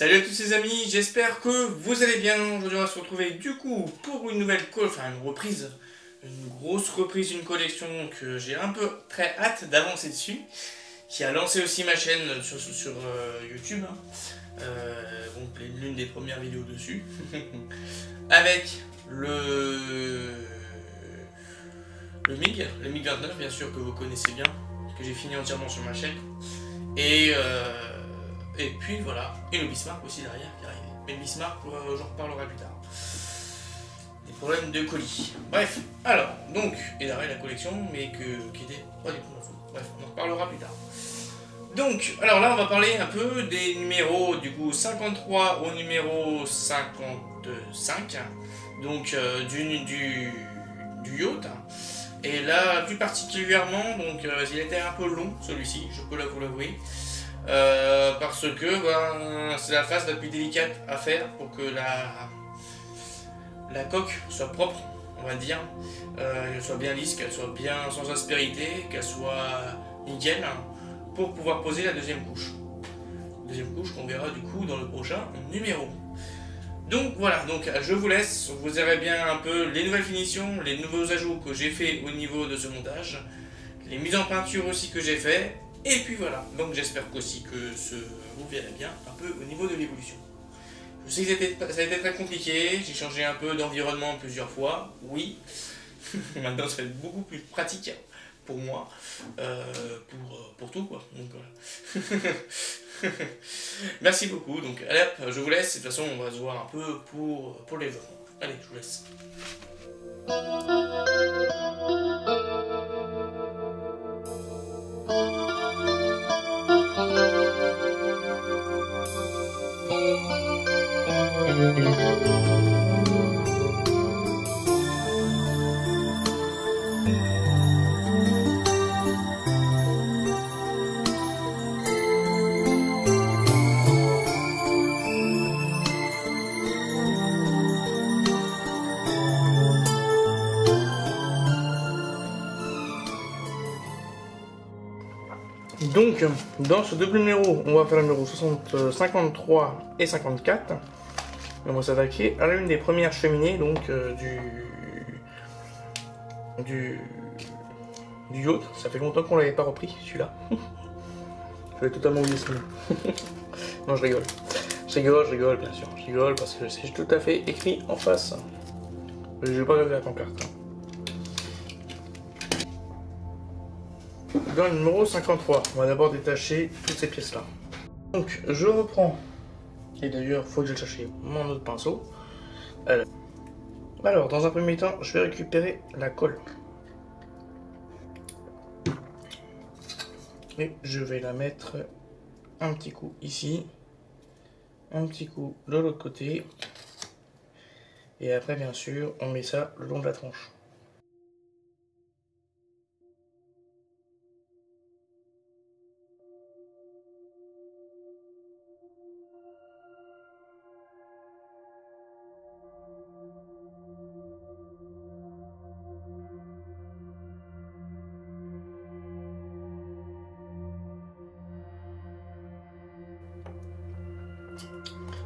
Salut à tous les amis, j'espère que vous allez bien. Aujourd'hui on va se retrouver du coup pour une nouvelle une reprise, une grosse reprise d'une collection que j'ai un peu très hâte d'avancer dessus, qui a lancé aussi ma chaîne sur YouTube, hein. Donc l'une des premières vidéos dessus, avec le MiG 29 bien sûr que vous connaissez bien, que j'ai fini entièrement sur ma chaîne. Et puis voilà, et le Bismarck aussi derrière qui est arrivé. Mais le Bismarck, j'en reparlerai plus tard. Des problèmes de colis. Bref, alors, donc, et derrière la collection, mais qui était pas du tout fou. Bref, on en reparlera plus tard. Donc, alors là, on va parler un peu des numéros, du coup, 53 au numéro 55, donc du yacht. Et là, plus particulièrement, donc, il était un peu long, celui-ci, je peux vous l'avouer. Parce que c'est la phase la plus délicate à faire pour que la coque soit propre, on va dire, qu'elle soit bien lisse, qu'elle soit bien sans aspérité, qu'elle soit nickel, pour pouvoir poser la deuxième couche. Deuxième couche qu'on verra du coup dans le prochain numéro. Donc voilà, donc je vous laisse, vous verrez bien un peu les nouvelles finitions, les nouveaux ajouts que j'ai fait au niveau de ce montage, les mises en peinture aussi que j'ai fait. Et puis voilà, donc j'espère qu'aussi que vous verrez bien un peu au niveau de l'évolution. Je sais que ça a été très compliqué, j'ai changé un peu d'environnement plusieurs fois, oui. Maintenant ça va être beaucoup plus pratique pour moi, pour tout quoi. Donc voilà. Merci beaucoup, donc allez, je vous laisse, de toute façon on va se voir un peu pour les développement. Allez, je vous laisse. Donc, dans ce double numéro, on va faire le numéro 53 et 54. On va s'attaquer à l'une des premières cheminées donc, du yacht. Ça fait longtemps qu'on l'avait pas repris, celui-là. J'avais totalement oublié ce nom. Non, je rigole. Je rigole, bien sûr. Je rigole parce que c'est tout à fait écrit en face. Je vais pas regarder la pancarte. Dans le numéro 53, on va d'abord détacher toutes ces pièces-là. Donc, je reprends. Et d'ailleurs, il faut que j'aille chercher mon autre pinceau. Alors, dans un premier temps, je vais récupérer la colle. Et je vais la mettre un petit coup ici. Un petit coup de l'autre côté. Et après, bien sûr, on met ça le long de la tronche.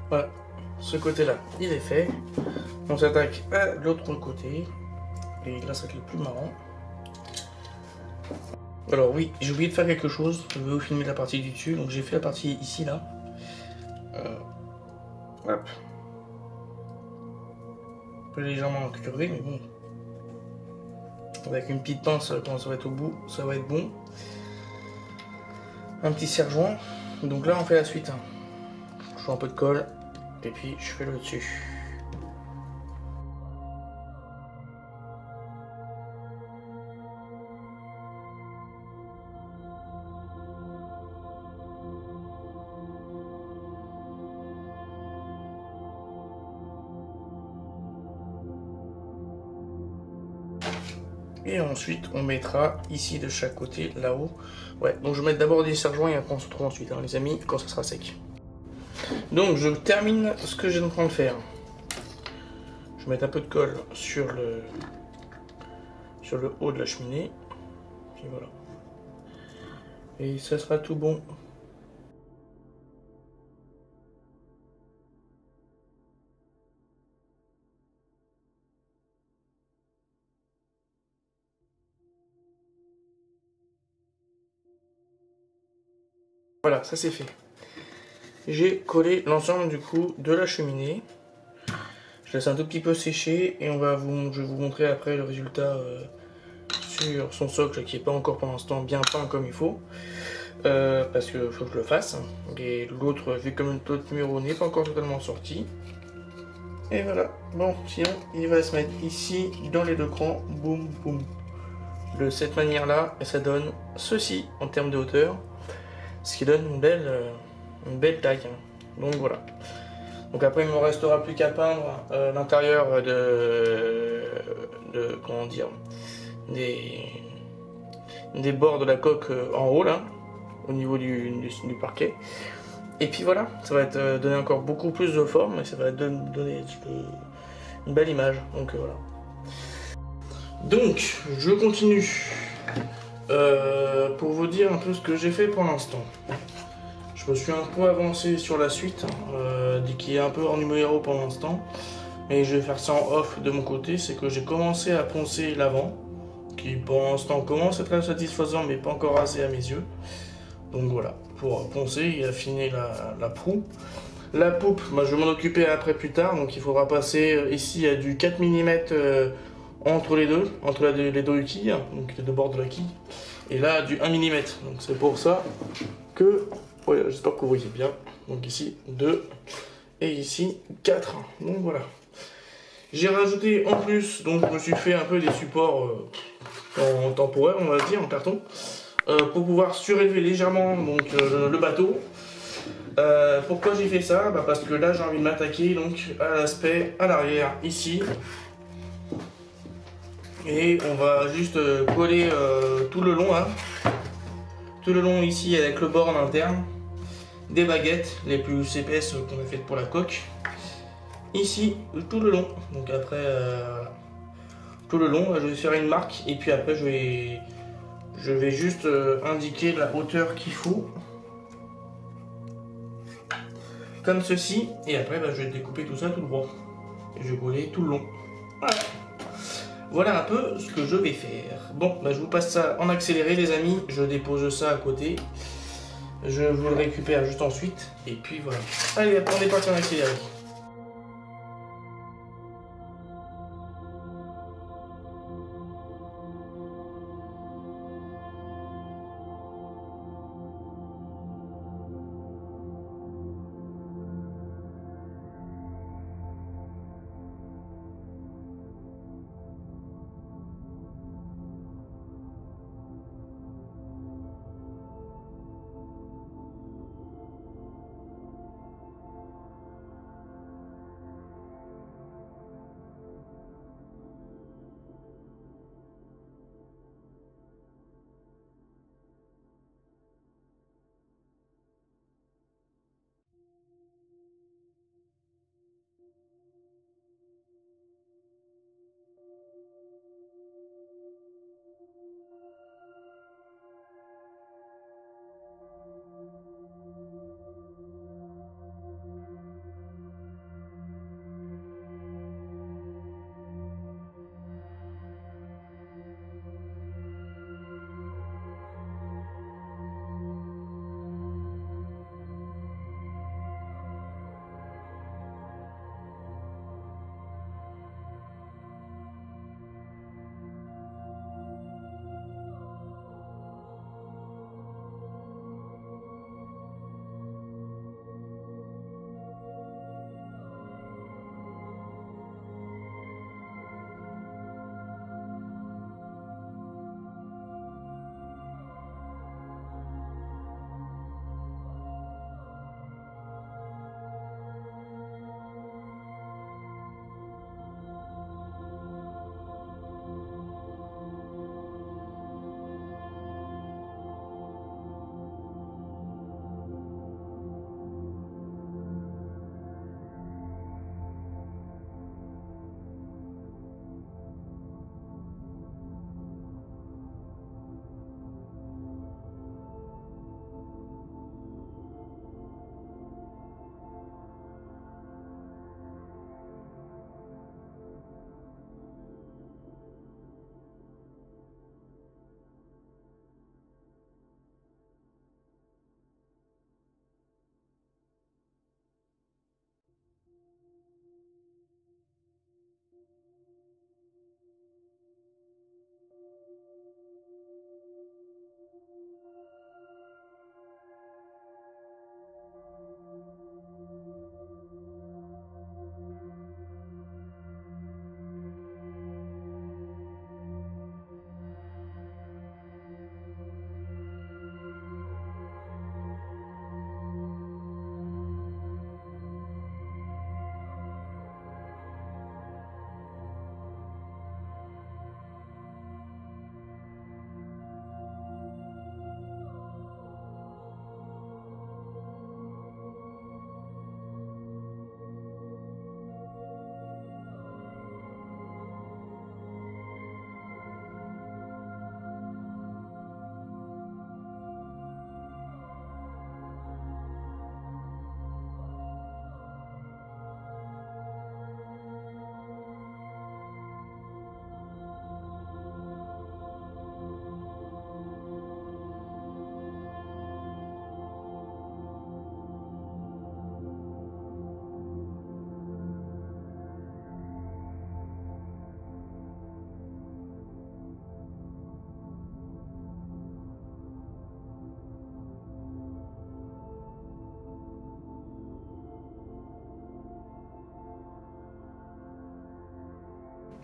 Voilà, ce côté-là, il est fait. On s'attaque à l'autre côté. Et là, ça va être le plus marrant. Alors oui, j'ai oublié de faire quelque chose. Je vais vous filmer la partie du dessus. Donc j'ai fait la partie ici, là. Hop. Un peu légèrement curvé, mais bon. Avec une petite pince, quand ça va être au bout, ça va être bon. Un petit serre-joint. Donc là, on fait la suite. Je fais un peu de colle. Et puis, je fais le dessus. Et ensuite, on mettra ici de chaque côté, là-haut. Ouais, donc je vais mettre d'abord des serre-joints et après on se retrouve ensuite, hein, les amis, quand ça sera sec. Donc je termine ce que j'ai en train de faire. Je vais mettre un peu de colle sur le haut de la cheminée. Puis voilà. Et ça sera tout bon. Voilà, ça c'est fait. J'ai collé l'ensemble du coup de la cheminée. Je laisse un tout petit peu sécher et je vais vous montrer après le résultat sur son socle qui n'est pas encore pour l'instant bien peint comme il faut. Parce qu'il faut que je le fasse. Et l'autre, vu comme l'autre mur n'est pas encore totalement sorti. Et voilà. Bon, sinon, il va se mettre ici dans les deux crans. Boum, boum. De cette manière-là, et ça donne ceci en termes de hauteur. Ce qui donne une belle taille. Donc voilà. Donc après, il ne me restera plus qu'à peindre l'intérieur comment dire, des bords de la coque en haut là, au niveau du parquet. Et puis voilà, ça va être donner encore beaucoup plus de forme et ça va donner une belle image. Donc voilà. Donc je continue pour vous dire un peu ce que j'ai fait pour l'instant. Je me suis un peu avancé sur la suite, qui est un peu en numéro pour l'instant. Mais je vais faire ça en off de mon côté, c'est que j'ai commencé à poncer l'avant, qui pour l'instant commence à être satisfaisant, mais pas encore assez à mes yeux. Donc voilà, pour poncer et affiner la proue. La poupe, bah, je vais m'en occuper après plus tard, donc il faudra passer ici à du 4 mm entre les deux, entre les deux quilles, donc les deux bords de la quille. Et là, du 1 mm, donc c'est pour ça que, voilà, j'espère que vous voyez bien. Donc ici 2 et ici 4, donc voilà. J'ai rajouté en plus, donc je me suis fait un peu des supports en temporaire, on va dire, en carton, pour pouvoir surélever légèrement donc, le bateau. Pourquoi j'ai fait ça? Bah parce que là j'ai envie de m'attaquer donc à l'aspect à l'arrière ici. Et on va juste coller tout le long, hein, tout le long ici avec le bord en interne, des baguettes les plus épaisses qu'on a faites pour la coque. Ici, tout le long. Donc après, tout le long, je vais faire une marque et puis après je vais juste indiquer la hauteur qu'il faut. Comme ceci. Et après, bah, je vais découper tout ça tout droit. Et je vais coller tout le long. Voilà. Voilà un peu ce que je vais faire. Bon, bah, je vous passe ça en accéléré les amis. Je dépose ça à côté. Je vous le récupère juste ensuite. Et puis voilà. Allez, on est parti en accéléré.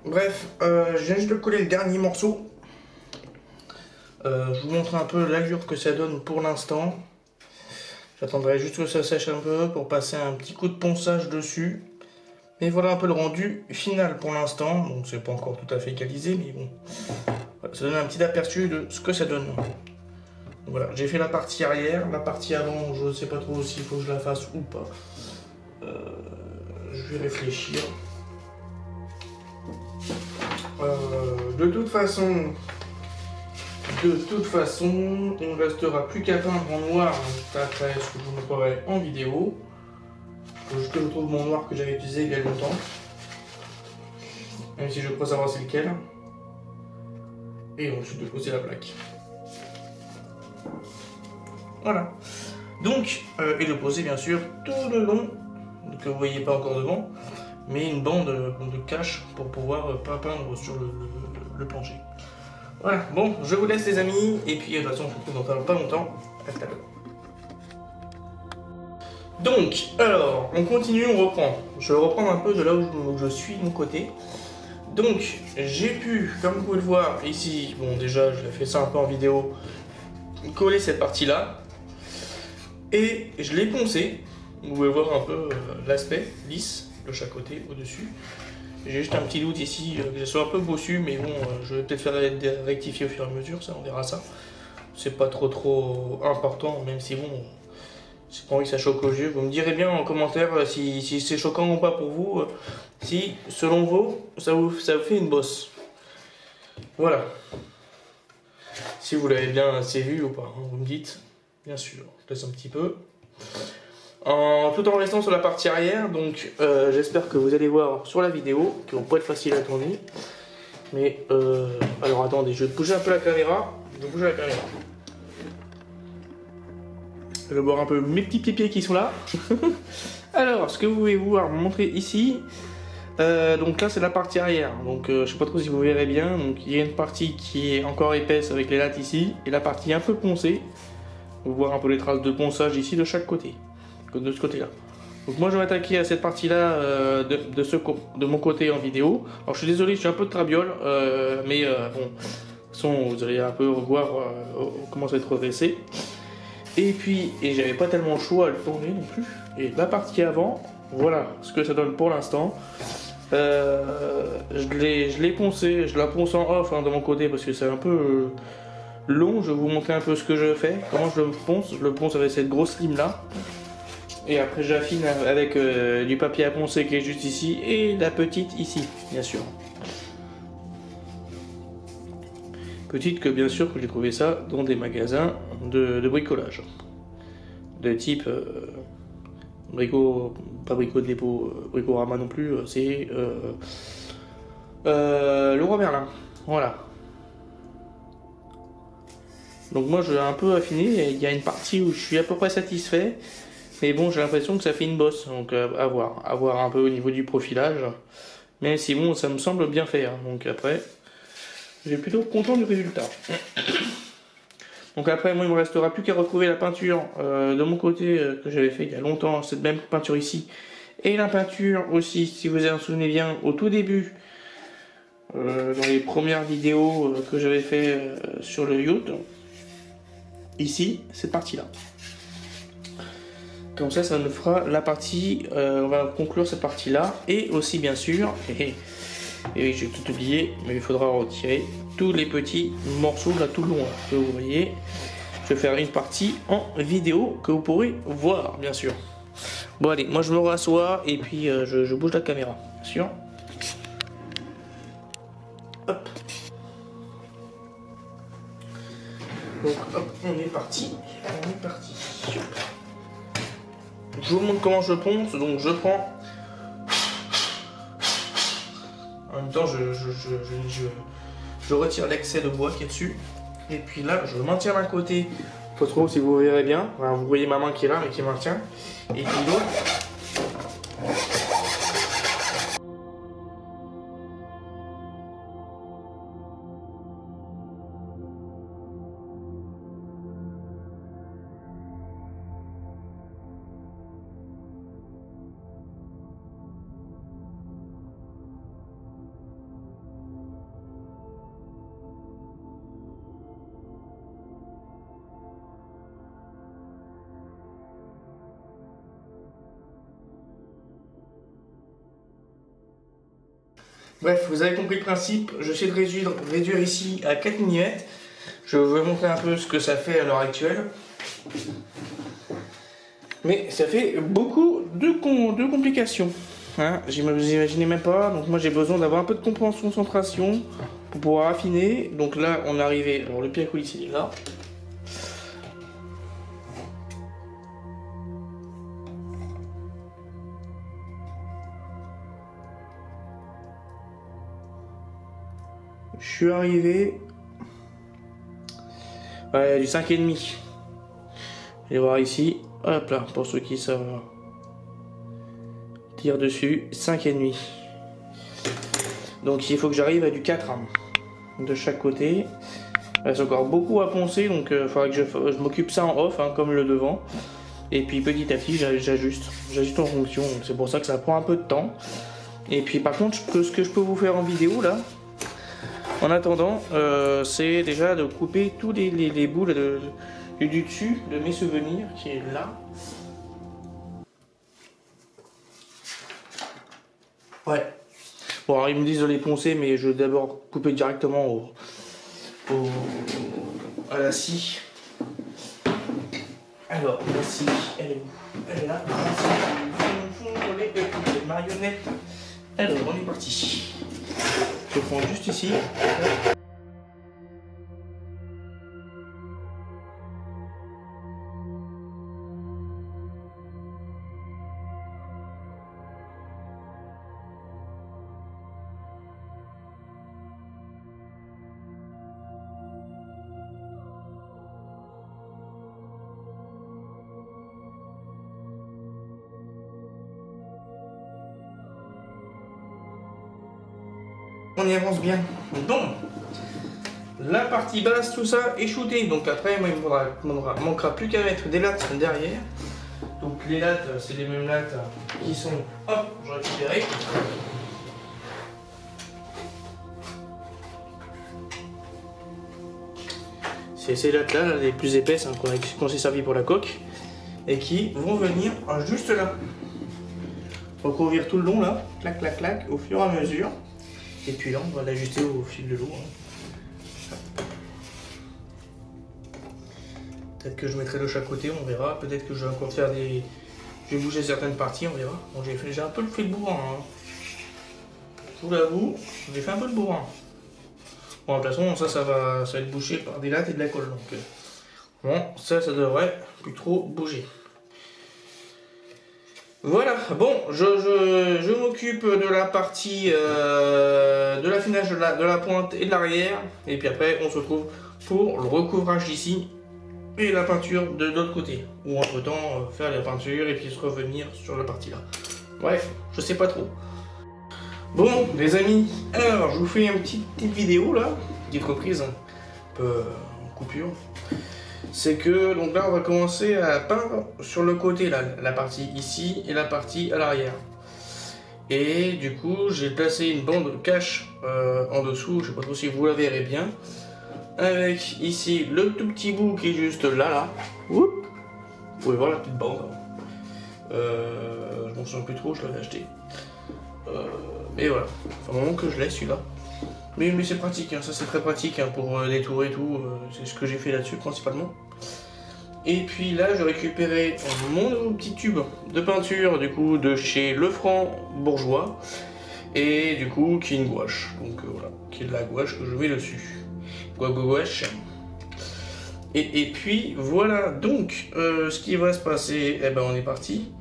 Bref, je viens juste de coller le dernier morceau. Je vous montre un peu l'allure que ça donne pour l'instant. J'attendrai juste que ça sèche un peu pour passer un petit coup de ponçage dessus. Mais voilà un peu le rendu final pour l'instant. Donc c'est pas encore tout à fait égalisé, mais bon. Voilà, ça donne un petit aperçu de ce que ça donne. Voilà, j'ai fait la partie arrière. La partie avant, je ne sais pas trop s'il faut que je la fasse ou pas. Je vais réfléchir. De toute façon, il ne restera plus qu'à peindre en noir après ce que je vous montrerai en vidéo. Il faut juste que je trouve mon noir que j'avais utilisé il y a longtemps. Même si je peux savoir c'est lequel. Et ensuite de poser la plaque. Voilà. Donc, et de poser bien sûr tout le long, que vous voyez pas encore devant, mais une bande de cache pour pouvoir pas peindre sur le plancher. Voilà, bon, je vous laisse les amis, et puis de toute façon, je vous retrouve dans pas longtemps. À tout à l'heure. Donc, alors, on continue, on reprend. Je vais reprendre un peu de là où je suis de mon côté. Donc, j'ai pu, comme vous pouvez le voir ici, bon déjà, je l'ai fait ça un peu en vidéo, coller cette partie-là. Et je l'ai poncé. Vous pouvez voir un peu l'aspect lisse de chaque côté au-dessus. J'ai juste un petit doute ici que je sois un peu bossu, mais bon, je vais peut-être faire rectifier au fur et à mesure, ça on verra ça. C'est pas trop important, même si bon, j'ai pas envie que ça choque aux yeux. Vous me direz bien en commentaire si c'est choquant ou pas pour vous, si selon vous, ça vous fait une bosse. Voilà. Si vous l'avez bien assez vu ou pas, hein, vous me dites, bien sûr. Je laisse un petit peu. Tout en restant sur la partie arrière, donc j'espère que vous allez voir sur la vidéo, qui va pas être facile à tourner. Mais alors attendez, je vais bouger un peu la caméra. Je bouge la caméra. Je vais voir un peu mes petits pieds qui sont là. Alors, ce que vous pouvez voir, montrer ici. Donc là c'est la partie arrière, donc je sais pas trop si vous verrez bien. Donc il y a une partie qui est encore épaisse avec les lattes ici, et la partie un peu poncée. Vous voyez un peu les traces de ponçage ici de chaque côté. De ce côté là. Donc moi je vais m'attaquer à cette partie là de mon côté en vidéo. Alors je suis désolé, je suis un peu de trabiole, mais bon, de toute façon vous allez un peu revoir comment ça va être redressé. Et puis, j'avais pas tellement chaud à le tourner non plus. Et la partie avant, voilà ce que ça donne pour l'instant. Je l'ai poncé, je la ponce en off hein, de mon côté parce que c'est un peu long. Je vais vous montrer un peu ce que je fais, comment je le ponce. Je le ponce avec cette grosse lime là. Et après j'affine avec du papier à poncer qui est juste ici et la petite ici, bien sûr. Petite que bien sûr que j'ai trouvé ça dans des magasins de bricolage. De type pas Brico Dépôt, Bricorama non plus, c'est Leroy Merlin. Voilà. Donc moi je l'ai un peu affiné, il y a une partie où je suis à peu près satisfait. Mais bon, j'ai l'impression que ça fait une bosse, donc à voir un peu au niveau du profilage. Mais si bon, ça me semble bien fait, hein. Donc après, j'ai plutôt content du résultat. Donc après, moi, il me restera plus qu'à retrouver la peinture de mon côté que j'avais fait il y a longtemps, cette même peinture ici. Et la peinture aussi, si vous en souvenez bien, au tout début, dans les premières vidéos que j'avais fait sur le yacht. Ici, cette partie-là. Comme ça nous fera la partie, on va conclure cette partie-là. Et aussi, bien sûr, et oui, j'ai tout oublié, mais il faudra retirer tous les petits morceaux là tout le long que vous voyez. Je vais faire une partie en vidéo que vous pourrez voir, bien sûr. Bon, allez, moi je me rassois et puis je bouge la caméra, bien sûr. Hop. Donc, hop, on est parti. Je vous montre comment je ponce, donc je prends. En même temps, je retire l'excès de bois qui est dessus. Et puis là, je maintiens d'un côté. Pas trop si vous verrez bien. Enfin, vous voyez ma main qui est là, mais qui maintient. Et puis l'autre. Bref, vous avez compris le principe. J'essaie de réduire ici à 4 mm. Je vais vous montrer un peu ce que ça fait à l'heure actuelle. Mais ça fait beaucoup de complications. Hein, vous imaginez même pas. Donc moi j'ai besoin d'avoir un peu de concentration pour pouvoir affiner. Donc là on est arrivé. Alors le pied à coulisse il est là. Je suis arrivé. Ouais, du 5,5. Allez voir ici. Hop là, pour ceux qui savent tire dessus, 5,5. Donc il faut que j'arrive à du 4 hein, de chaque côté. Il reste encore beaucoup à poncer, donc il faudra que je m'occupe ça en off, hein, comme le devant. Et puis petit à petit, j'ajuste en fonction. C'est pour ça que ça prend un peu de temps. Et puis par contre, ce que je peux vous faire en vidéo là, en attendant, c'est déjà de couper tous les bouts là, du dessus de mes souvenirs qui est là. Ouais. Bon, alors ils me disent de les poncer, mais je vais d'abord couper directement à la scie. Alors, la scie, elle est où? Elle est là. Les marionnettes. Alors, on est parti. Je prends juste ici. On y avance bien. Bon, la partie basse, tout ça est shooté. Donc après, moi, il me manquera plus qu'à mettre des lattes derrière. Donc les lattes, c'est les mêmes lattes qui sont, hop, je récupéré. C'est ces lattes là, les plus épaisses, hein, qu'on s'est servi pour la coque. Et qui vont venir juste là. Recouvrir tout le long là, clac, clac, clac, au fur et à mesure. Et puis là, on va l'ajuster au fil de l'eau. Hein. Peut-être que je mettrai de chaque côté, on verra. Peut-être que je vais encore faire des... Je vais bouger certaines parties, on verra. Bon, j'ai un peu fait le bourrin. Hein. Je vous l'avoue, j'ai fait un peu le bourrin. Bon, de toute façon, ça va être bouché par des lattes et de la colle. Donc, bon, ça devrait plus trop bouger. Voilà, bon, je m'occupe de la partie de l'affinage de la pointe et de l'arrière. Et puis après, on se retrouve pour le recouvrage d'ici et la peinture de l'autre côté. Ou entre temps, faire la peinture et puis se revenir sur la partie là. Bref, je sais pas trop. Bon, les amis, alors je vous fais une petite vidéo là, petite reprise, un peu en coupure. C'est que donc là on va commencer à peindre sur le côté là, la partie ici et la partie à l'arrière. Et du coup j'ai placé une bande cache en dessous, je sais pas trop si vous la verrez bien, avec ici le tout petit bout qui est juste là. Oup. Vous pouvez voir la petite bande. Je m'en souviens plus trop, je l'avais acheté. Mais voilà, c'est un moment que je l'ai celui-là. Mais c'est pratique, hein, ça c'est très pratique hein, pour les tours et tout, c'est ce que j'ai fait là-dessus principalement. Et puis là je récupérais mon nouveau petit tube de peinture du coup de chez Lefranc Bourgeois. Et du coup qui est une gouache, donc voilà, qui est de la gouache que je mets dessus. Gouache. Et puis voilà, donc ce qui va se passer, eh ben on est parti.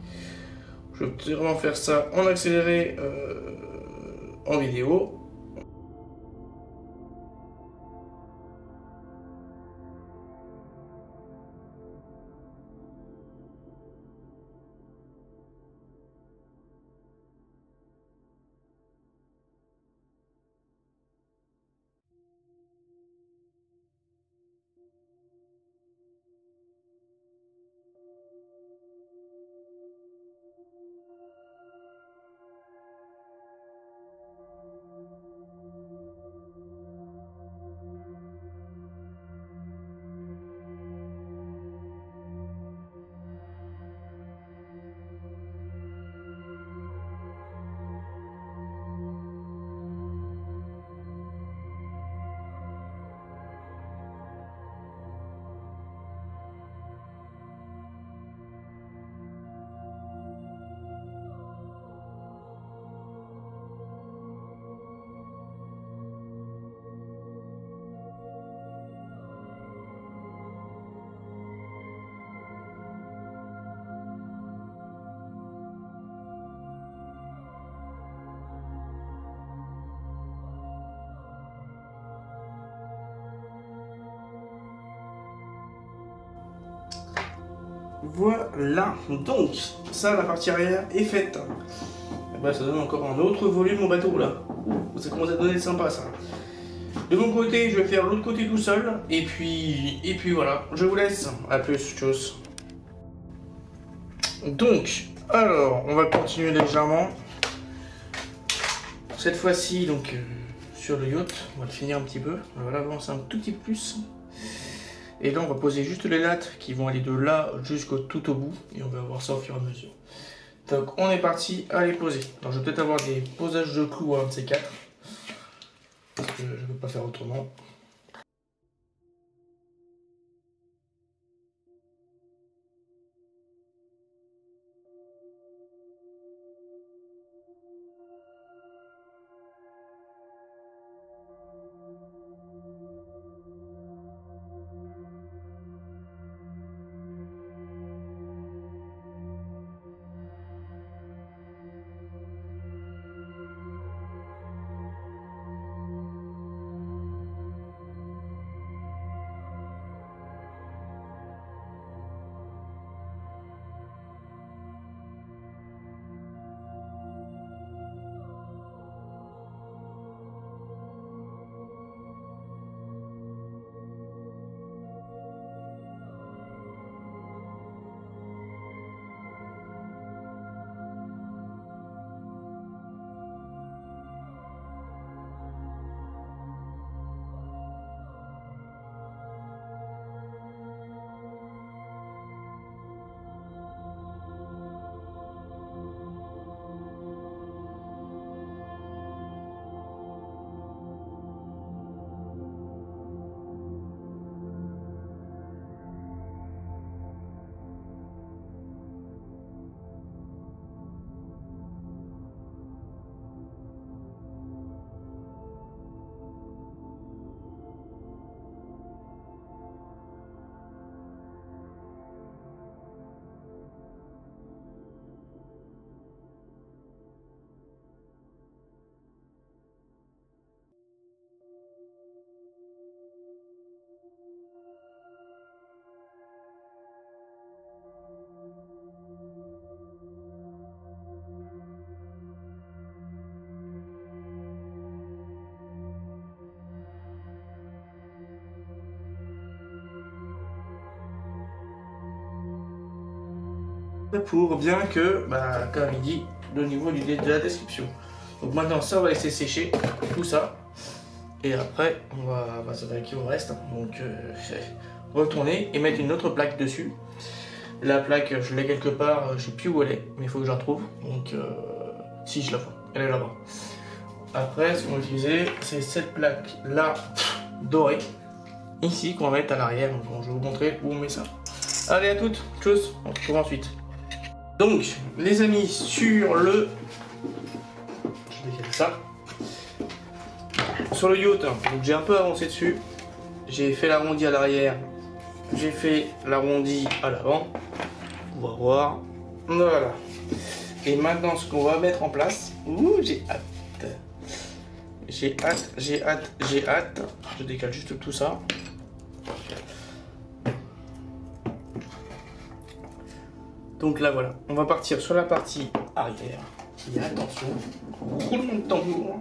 Je vais vraiment faire ça en accéléré en vidéo. Voilà, donc ça, la partie arrière est faite. Et bah, ça donne encore un autre volume au bateau là. Ça commence à donner sympa ça. De mon côté, je vais faire l'autre côté tout seul. Et puis voilà, je vous laisse. À plus, tchuss. Donc, alors, on va continuer légèrement. Cette fois-ci, donc, sur le yacht, on va le finir un petit peu. On va l'avancer un tout petit peu plus. Et là, on va poser juste les lattes qui vont aller de là jusqu'au tout au bout. Et on va voir ça au fur et à mesure. Donc, on est parti à les poser. Alors, je vais peut-être avoir des posages de clous à un de ces quatre. Parce que je ne peux pas faire autrement. Pour bien que, comme il dit, le niveau de la description. Donc maintenant ça on va laisser sécher tout ça. Et après on va s'attaquer au reste. Donc retourner et mettre une autre plaque dessus. La plaque je l'ai quelque part, je sais plus où elle est, mais il faut que je la retrouve. Donc si je la vois, elle est là-bas. Après ce qu'on va utiliser c'est cette plaque là dorée. Ici qu'on va mettre à l'arrière. Bon, je vais vous montrer où on met ça. Allez à toutes, tchuss, on se retrouve ensuite. Donc, les amis, sur le... Je décale ça. Sur le yacht, donc j'ai un peu avancé dessus. J'ai fait l'arrondi à l'arrière. J'ai fait l'arrondi à l'avant. On va voir. Voilà. Et maintenant, ce qu'on va mettre en place... Ouh, j'ai hâte. J'ai hâte, j'ai hâte, j'ai hâte. Je décale juste tout ça. Donc là voilà, on va partir sur la partie arrière. Et attention, roulement de tambour.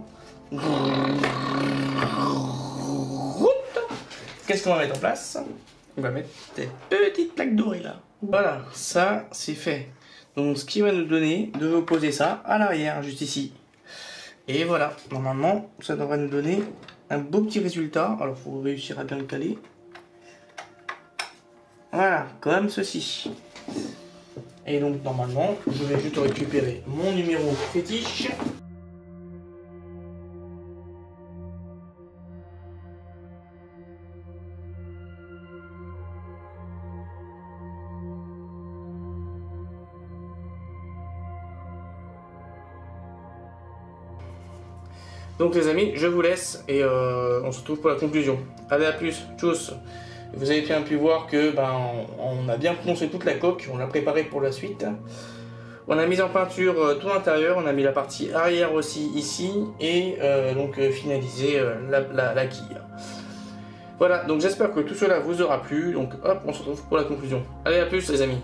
Qu'est-ce qu'on va mettre en place? On va mettre des petites plaques dorées là. Voilà, ça c'est fait. Donc ce qui va nous donner de poser ça à l'arrière, juste ici. Et voilà, normalement ça devrait nous donner un beau petit résultat. Alors il faut réussir à bien le caler. Voilà, comme ceci. Et donc normalement, je vais juste récupérer mon numéro fétiche. Donc les amis, je vous laisse et on se retrouve pour la conclusion. Allez à plus, tchuss. Vous avez bien pu voir que on a bien poncé toute la coque, on l'a préparée pour la suite. On a mis en peinture tout l'intérieur, on a mis la partie arrière aussi ici et donc finalisé la quille. Voilà, donc j'espère que tout cela vous aura plu. Donc hop, on se retrouve pour la conclusion. Allez à plus les amis.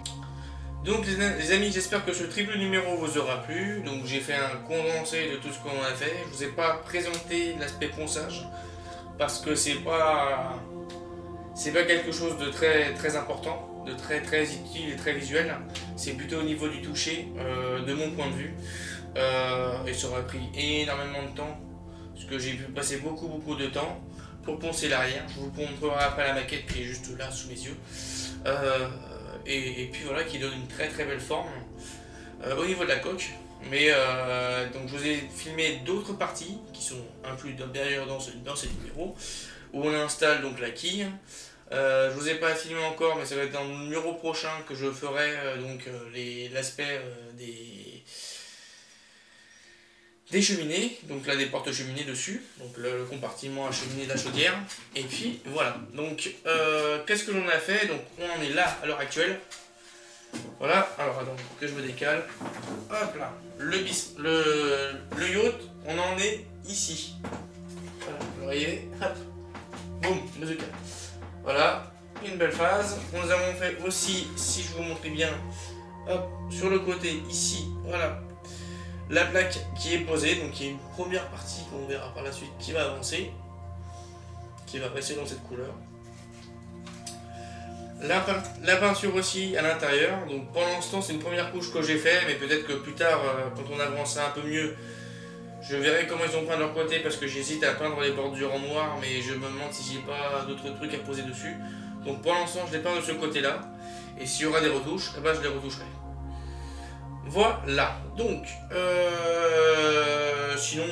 Donc les amis, j'espère que ce triple numéro vous aura plu. Donc j'ai fait un condensé de tout ce qu'on a fait. Je vous ai pas présenté l'aspect ponçage parce que c'est pas quelque chose de très important, de très utile et très visuel. C'est plutôt au niveau du toucher, de mon point de vue. Et ça aurait pris énormément de temps parce que j'ai pu passer beaucoup de temps pour poncer l'arrière. Je vous montrerai après la maquette qui est juste là sous mes yeux. Et puis voilà, qui donne une très belle forme au niveau de la coque. Mais donc je vous ai filmé d'autres parties qui sont incluses d'ailleurs dans ces numéros où on installe donc la quille. Je vous ai pas filmé encore, mais ça va être dans le numéro prochain que je ferai l'aspect des cheminées, donc là des porte-cheminées dessus, donc le compartiment à cheminée de la chaudière, et puis voilà. Donc qu'est-ce que l'on a fait? Donc on en est là à l'heure actuelle. Voilà, alors attends que je me décale. Hop là, le yacht, on en est ici. Voilà, vous voyez, hop, boum, bazooka. Voilà, une belle phase. Nous avons fait aussi, si je vous montrais bien, hop, sur le côté ici, voilà, la plaque qui est posée, donc il y a une première partie qu'on verra par la suite qui va avancer, qui va rester dans cette couleur. La peinture aussi à l'intérieur, donc pour l'instant c'est une première couche que j'ai fait, mais peut-être que plus tard, quand on avancera un peu mieux, je verrai comment ils ont peint de leur côté, parce que j'hésite à peindre les bordures en noir, mais je me demande si j'ai pas d'autres trucs à poser dessus. Donc pour l'instant je les peins de ce côté-là, et s'il y aura des retouches, eh ben, je les retoucherai. Voilà, donc sinon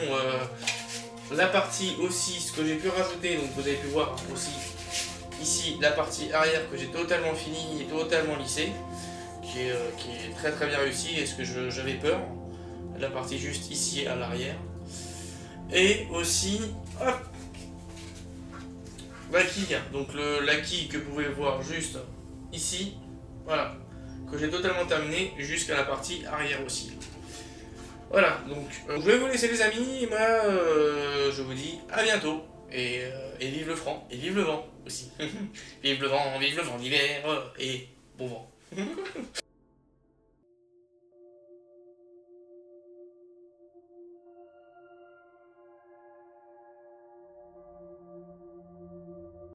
la partie aussi, ce que j'ai pu rajouter, donc vous avez pu voir aussi ici la partie arrière que j'ai totalement fini et totalement lissée, qui est très bien réussi, et ce que j'avais peur, la partie juste ici à l'arrière, et aussi hop, la quille, donc la quille que vous pouvez voir juste ici, voilà, que j'ai totalement terminé jusqu'à la partie arrière aussi. Voilà, donc je vais vous laisser les amis, et moi je vous dis à bientôt, et vive le franc, et vive le vent aussi. Vive le vent d'hiver, et bon vent.